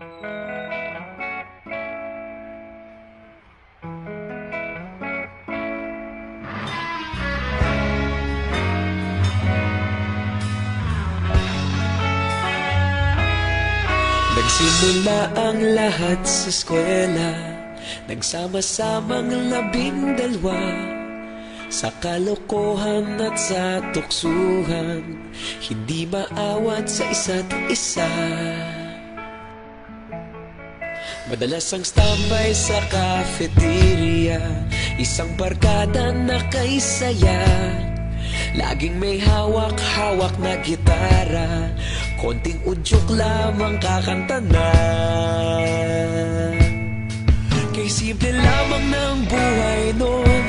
Nagsimula ang lahat sa eskwela, nagsama-samang 12, sa kalokohan at sa tuksuhan, hindi maawat sa isa't isa. Madalas ang standby sa cafeteria, isang barkada na kay saya. Laging may hawak-hawak na gitara, konting udyok lamang kakanta na. Kay simple lamang ng buhay nun,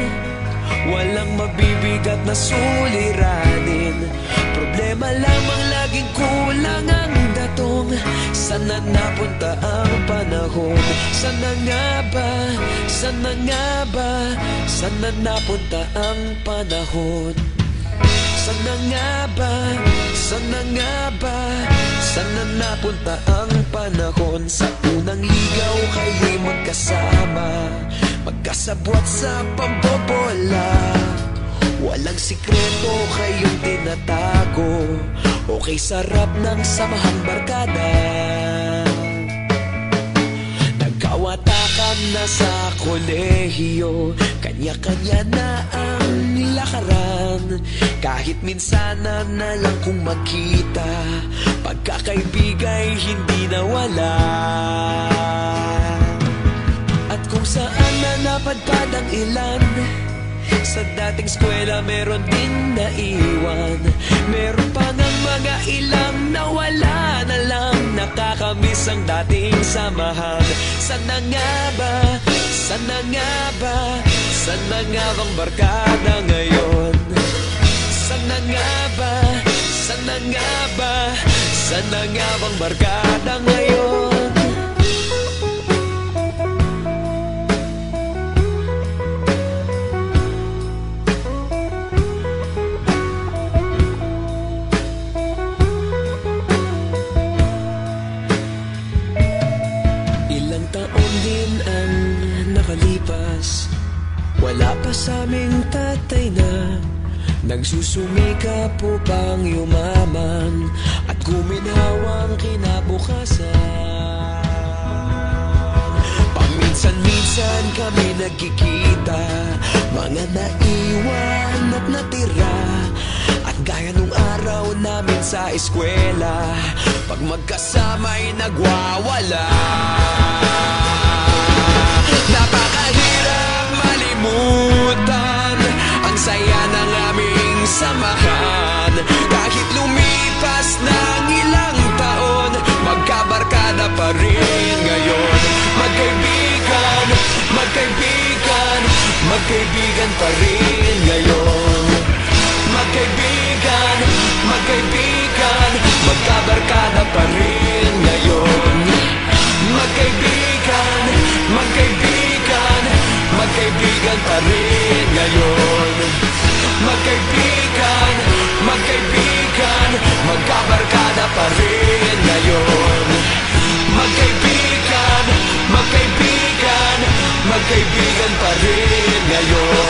walang mabibigat na suliranin. Problema lamang laging kulang ang datong. Sana napunta ang panahon? Sana nga ba? Sana nga ba? Sana napunta ang panahon? Sana nga ba? Sana nga ba? Sana napunta ang panahon? Sa unang ligaw kayo'y magkasama, magkasabwat sa pambobola. Walang sikreto kayong tinatago, okay sarap ng samahang barkada. Nagkawatakan na sa kolehiyo, kanya-kanya na ang nilakaran. Kahit minsanan na lang kung magkita, pagkakaibigay hindi nawala. At kung saan na napadpad ang ilan, sa dating eskwela meron din naiwan. Meron pa ng mga ilang nawala na lang, nakakamiss ang dating samahan. Sana nga ba? Sana nga ba? Sana nga bang barkada ngayon? Sana nga ba? Sana nga ba? Sana nga bang barkada ngayon? Ilang taon din ang nakalipas, wala pa sa aming tatay na nagsusumikap upang yumaman at guminhawang kinabukasan. Paminsan-minsan kami nagkikita, mga naiwan at natira. At gaya nung araw namin sa eskwela, pag magkasama'y nagwawala. Napakahirap malimutan ang saya ng aming samahan. Kahit lumipas ng ilang taon, magkabarkada pa rin ngayon. Magkaibigan, magkaibigan, magkaibigan pa rin ngayon. Magkaibigan, magkaibigan, magkabarkada pa rin ngayon. Magkaibigan, magkaibigan, magkaibigan pa rin ngayon. Magkaibigan, magkaibigan, magkabarkada pa rin ngayon. Magkaibigan, magkaibigan, magkaibigan pa rin ngayon.